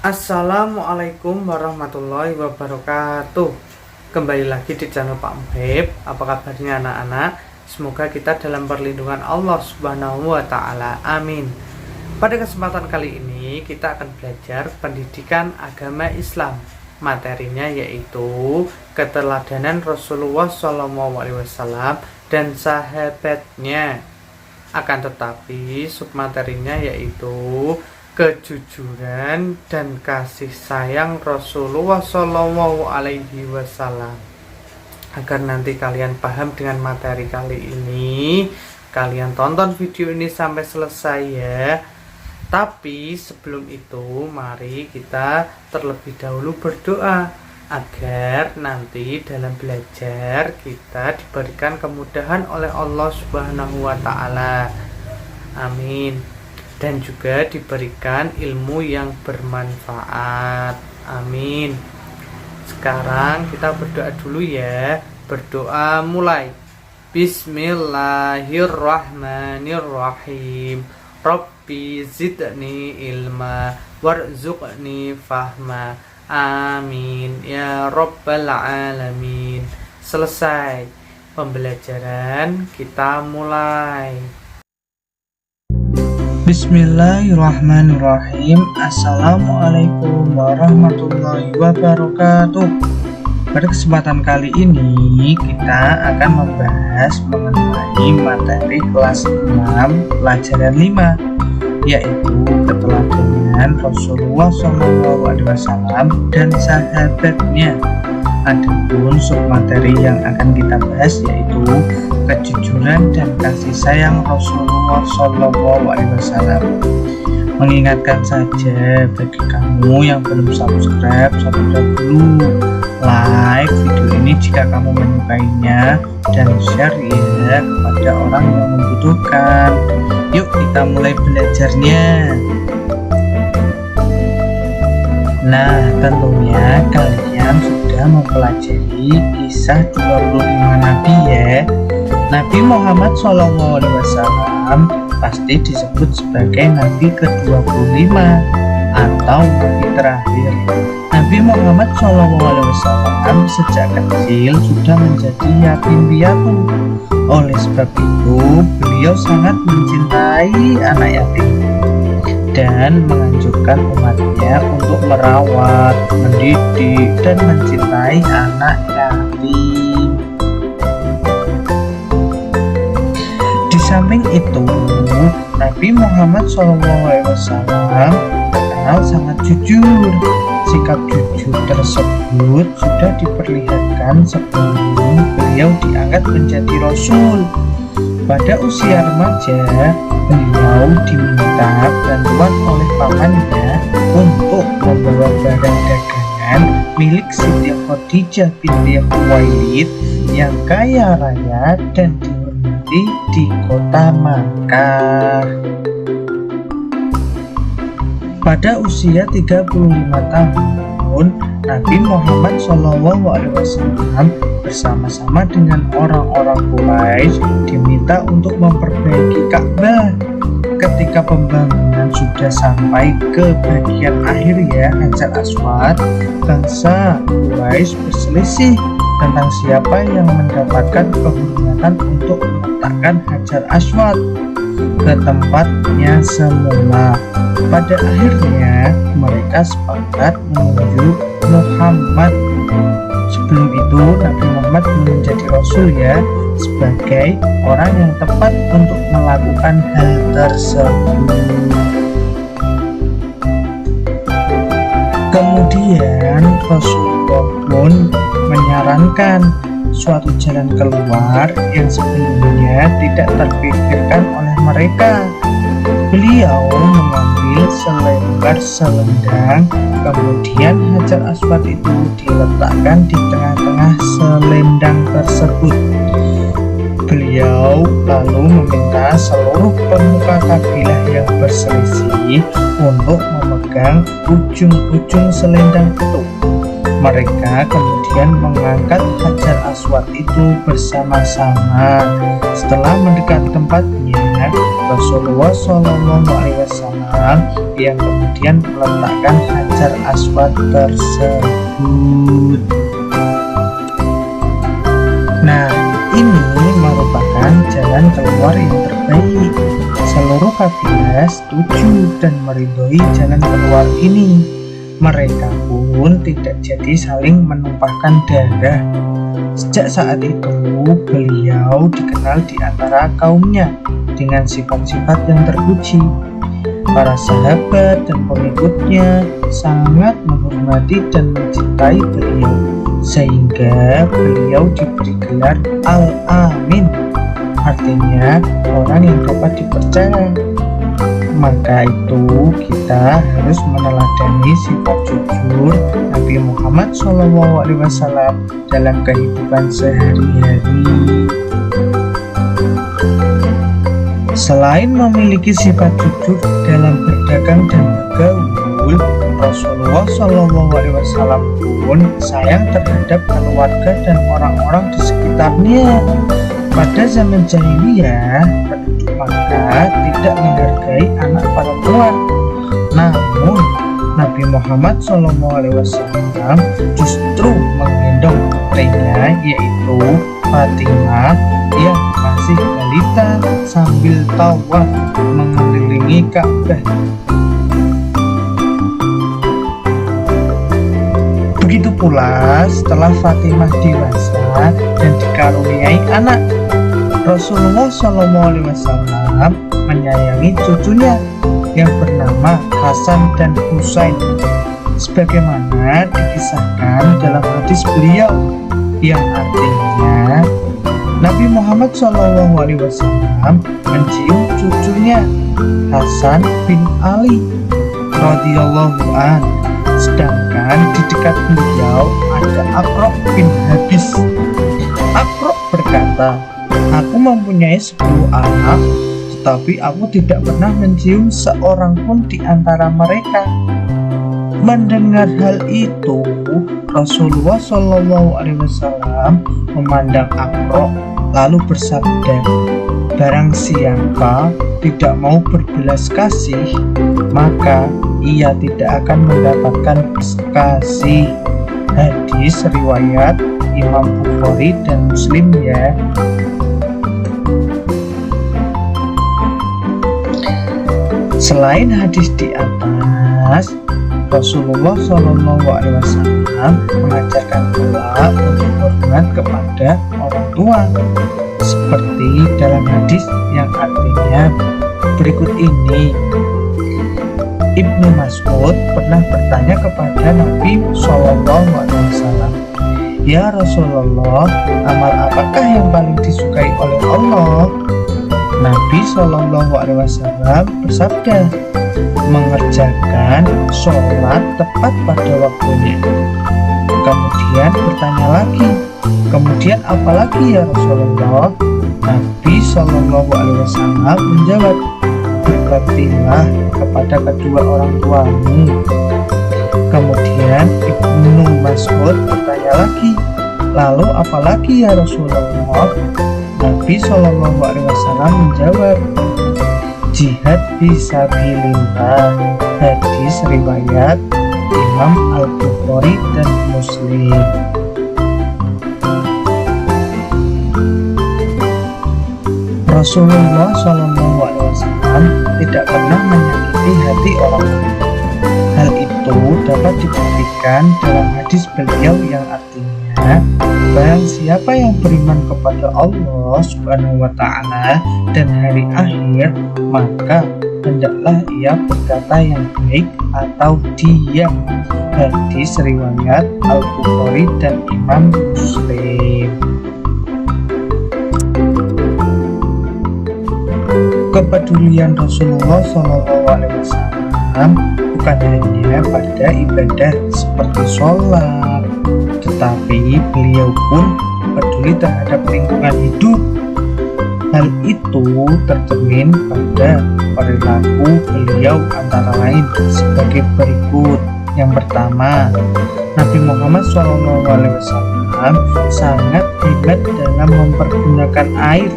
Assalamualaikum warahmatullahi wabarakatuh. Kembali lagi di channel Pak Muhib. Apa kabarnya anak-anak? Semoga kita dalam perlindungan Allah Subhanahu wa Ta'ala. Amin. Pada kesempatan kali ini kita akan belajar pendidikan agama Islam. Materinya yaitu keteladanan Rasulullah SAW dan sahabatnya. Akan tetapi submaterinya yaitu kejujuran dan kasih sayang Rasulullah Shallallahu Alaihi Wasallam. Agar nanti kalian paham dengan materi kali ini, kalian tonton video ini sampai selesai ya. Tapi sebelum itu, mari kita terlebih dahulu berdoa agar nanti dalam belajar kita diberikan kemudahan oleh Allah Subhanahu wa Ta'ala. Amin. Dan juga diberikan ilmu yang bermanfaat. Amin. Sekarang kita berdoa dulu ya. Berdoa mulai. Bismillahirrahmanirrahim. Rabbi zidni ilma warzuqni fahma. Amin ya rabbal alamin. Selesai pembelajaran, kita mulai. Bismillahirrahmanirrahim. Assalamualaikum warahmatullahi wabarakatuh. Pada kesempatan kali ini kita akan membahas mengenai materi kelas 6 pelajaran 5, yaitu keteladanan Rasulullah SAW dan sahabatnya. Adapun submateri yang akan kita bahas yaitu kejujuran dan kasih sayang Rasulullah SAW. Mengingatkan saja bagi kamu yang belum subscribe dulu, like video ini jika kamu menyukainya, dan share ya kepada orang yang membutuhkan. Yuk kita mulai belajarnya. Nah, tentunya kalian sudah mempelajari kisah 25 Nabi ya. Nabi Muhammad SAW pasti disebut sebagai Nabi ke-25 atau Nabi terakhir. Nabi Muhammad SAW sejak kecil sudah menjadi yatim piatu. Oleh sebab itu, beliau sangat mencintai anak yatim dan menganjurkan umatnya untuk merawat, mendidik, dan mencintai anak yatim. Di samping itu, Nabi Muhammad SAW terkenal sangat jujur. Sikap jujur tersebut sudah diperlihatkan sebelum beliau diangkat menjadi Rasul. Pada usia remaja, beliau diminta bantuan oleh pamannya untuk membawa barang dagangan milik Siti Khadijah binti Khuwailid yang kaya raya dan dihormati di kota Makkah. Pada usia 35 tahun, Nabi Muhammad SAW bersama-sama dengan orang-orang Quraisy diminta untuk memperbaiki Ka'bah. Ketika pembangunan sudah sampai ke bagian akhir ya, Hajar Aswad, bangsa Quraisy berselisih tentang siapa yang mendapatkan kehormatan untuk meletakkan Hajar Aswad ke tempatnya semula. Pada akhirnya mereka sepakat menunjuk Muhammad. Sebelum itu Nabi Muhammad belum menjadi Rasul ya, sebagai orang yang tepat untuk melakukan hal tersebut. Kemudian Rasulullah pun menyarankan suatu jalan keluar yang sebelumnya tidak terpikirkan oleh mereka. Beliau mengambil selembar selendang, kemudian Hajar Aswad itu diletakkan di tengah-tengah selendang tersebut. Beliau lalu meminta seluruh pemuka kabilah yang berselisih untuk memegang ujung-ujung selendang itu. Mereka kemudian mengangkat Hajar Aswad itu bersama-sama. Setelah mendekati tempatnya, Rasulullah Shallallahu Alaihi Wasallam yang kemudian meletakkan Hajar Aswad tersebut. Nah, ini merupakan jalan keluar yang terbaik. Seluruh kabilah setuju dan meridhoi jalan keluar ini. Mereka pun tidak jadi saling menumpahkan darah. Sejak saat itu, beliau dikenal di antara kaumnya dengan sifat-sifat yang terpuji. Para sahabat dan pengikutnya sangat menghormati dan mencintai beliau, sehingga beliau diberi gelar Al-Amin, artinya orang yang dapat dipercaya. Maka itu kita harus meneladani sifat jujur Nabi Muhammad SAW dalam kehidupan sehari-hari. Selain memiliki sifat jujur dalam berdagang dan bergaul, Rasulullah SAW pun sayang terhadap keluarga dan orang-orang di sekitarnya. Pada zaman jahiliyah, penduduk Makkah tidak menghargai anak perempuan. Namun, Nabi Muhammad SAW justru menggendong putrinya, yaitu Fatimah, yang masih balita, sambil tawaf mengelilingi Ka'bah. Begitu pula setelah Fatimah dewasa dan dikaruniai anak, Rasulullah SAW menyayangi cucunya yang bernama Hasan dan Husain, sebagaimana dikisahkan dalam hadis beliau yang artinya Nabi Muhammad SAW mencium cucunya Hasan bin Ali radhiyallahu an, sedangkan di dekat beliau ada Aqra bin Habis. Aqra berkata, "Aku mempunyai 10 anak, tetapi aku tidak pernah mencium seorang pun di antara mereka." Mendengar hal itu, Rasulullah SAW memandang Aqra lalu bersabda, "Barang siapa tidak mau berbelas kasih, maka ia tidak akan mendapatkan kasih." Hadis riwayat Imam Bukhari dan Muslim ya. Selain hadis di atas, Rasulullah SAW mengajarkan pula untuk hormat kepada orang tua, seperti dalam hadis yang artinya berikut ini. Ibnu Mas'ud pernah bertanya kepada Nabi SAW, "Ya Rasulullah, amal apakah yang paling disukai oleh Allah?" Nabi SAW bersabda, "Mengerjakan sholat tepat pada waktunya." Kemudian bertanya lagi, "Kemudian apa lagi ya Rasulullah?" Nabi SAW menjawab, "Berbaktilah kepada kedua orang tuamu." Kemudian Ibnu Mas'ud bertanya lagi, "Lalu apa lagi ya Rasulullah?" Nabi SAW menjawab, "Jihad fisabilillah." Hadis riwayat Imam Al-Bukhari dan Muslim. Rasulullah SAW tidak pernah menyakiti hati orang lain. Hal itu dapat dibuktikan dalam hadis beliau yang artinya, barang siapa yang beriman kepada Allah Subhanahu wa Ta'ala dan hari akhir, maka hendaklah ia berkata yang baik atau diam. Hadis riwayat Al-Bukhari dan Imam Muslim. Kepedulian Rasulullah SAW bukan hanya pada ibadah seperti sholat, tetapi beliau pun peduli terhadap lingkungan hidup. Hal itu tercermin pada perilaku beliau antara lain sebagai berikut. Yang pertama, Nabi Muhammad SAW sangat hebat dalam mempergunakan air.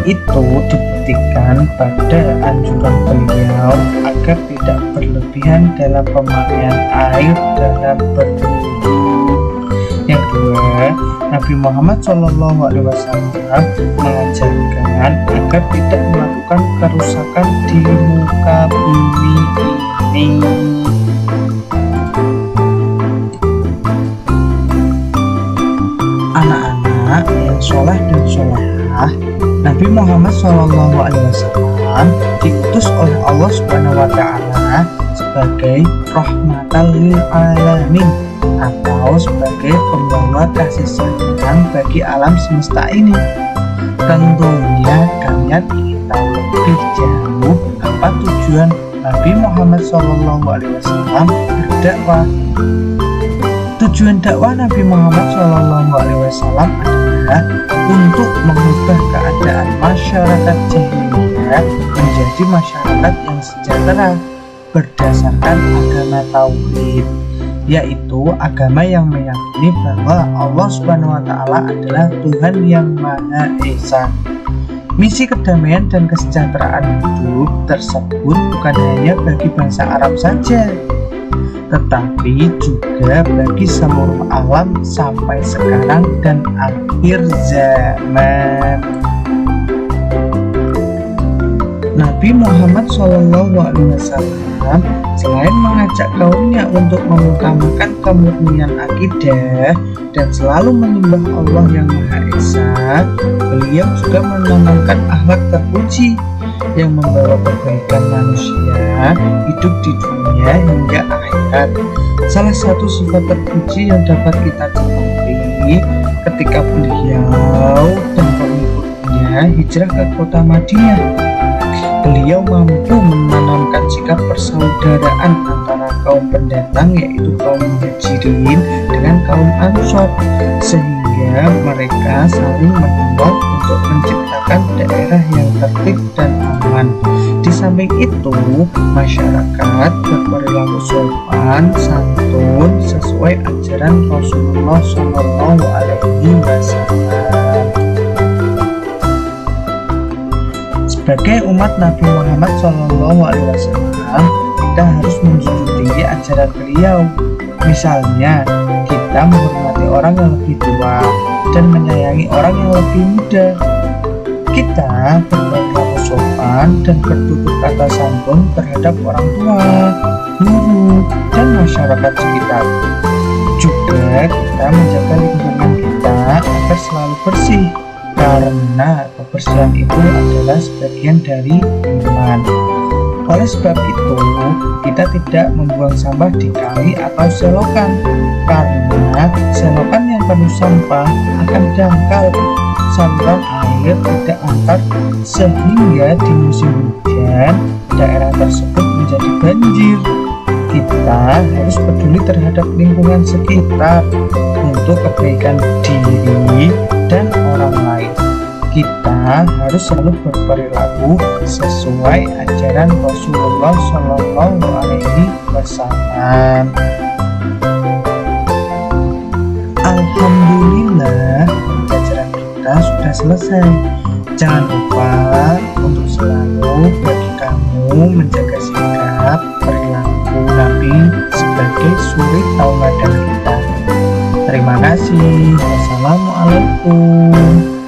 itu dibuktikan pada anjuran beliau agar tidak berlebihan dalam pemakaian air dalam berwudu. Yang kedua, Nabi Muhammad SAW mengajarkan agar tidak melakukan kerusakan di muka bumi ini. Anak-anak yang soleh dan solehah, Nabi Muhammad SAW diutus oleh Allah Subhanahu wa Ta'ala sebagai rahmatan lil alamin atau sebagai pembawa kasih sayang bagi alam semesta ini. Tentunya kalian ingin tahu lebih jauh apa tujuan Nabi Muhammad SAW berdakwah. Tujuan dakwah Nabi Muhammad SAW adalah untuk mengubah keadaan masyarakat jahiliyah menjadi masyarakat yang sejahtera berdasarkan agama tauhid, yaitu agama yang meyakini bahwa Allah Subhanahu wa Ta'ala adalah Tuhan yang Maha Esa. Misi kedamaian dan kesejahteraan hidup tersebut bukan hanya bagi bangsa Arab saja, tetapi juga bagi seluruh alam sampai sekarang dan akhir zaman. Nabi Muhammad SAW selain mengajak kaumnya untuk mengutamakan kemurnian akidah dan selalu menyembah Allah yang Maha Esa, beliau juga menanamkan akhlak terpuji yang membawa kebaikan manusia hidup di dunia hingga akhirat. Salah satu sifat terpuji yang dapat kita cermati ketika beliau dan pengikutnya hijrah ke kota Madinah. Beliau mampu menanamkan sikap persaudaraan antara kaum pendatang, yaitu kaum Muhajirin dengan kaum Ansor, sehingga mereka saling menolong untuk menciptakan daerah yang tertib dan aman. Di samping itu, masyarakat berperilaku sopan santun sesuai ajaran Rasulullah SAW. Sebagai umat Nabi Muhammad SAW, kita harus menjunjung tinggi ajaran beliau. Misalnya, kita menghormati orang yang lebih tua dan menyayangi orang yang lebih muda. Kita berperilaku sopan dan bertutur kata santun terhadap orang tua, guru, dan masyarakat sekitar. Juga kita menjaga lingkungan kita agar selalu bersih, karena kebersihan itu adalah sebagian dari iman. Oleh sebab itu, kita tidak membuang sampah di kali atau selokan, karena selokan yang penuh sampah akan dangkal, saluran air tidak lancar, sehingga di musim hujan daerah tersebut menjadi banjir. Kita harus peduli terhadap lingkungan sekitar untuk kebaikan diri dan orang lain. Kita harus selalu berperilaku sesuai ajaran Rasulullah SAW. Alhamdulillah, pembelajaran kita sudah selesai. Jangan lupa untuk selalu bagi kamu menjaga sikap perilaku Nabi sebagai suri tauladan kita. Terima kasih. Wassalamualaikum.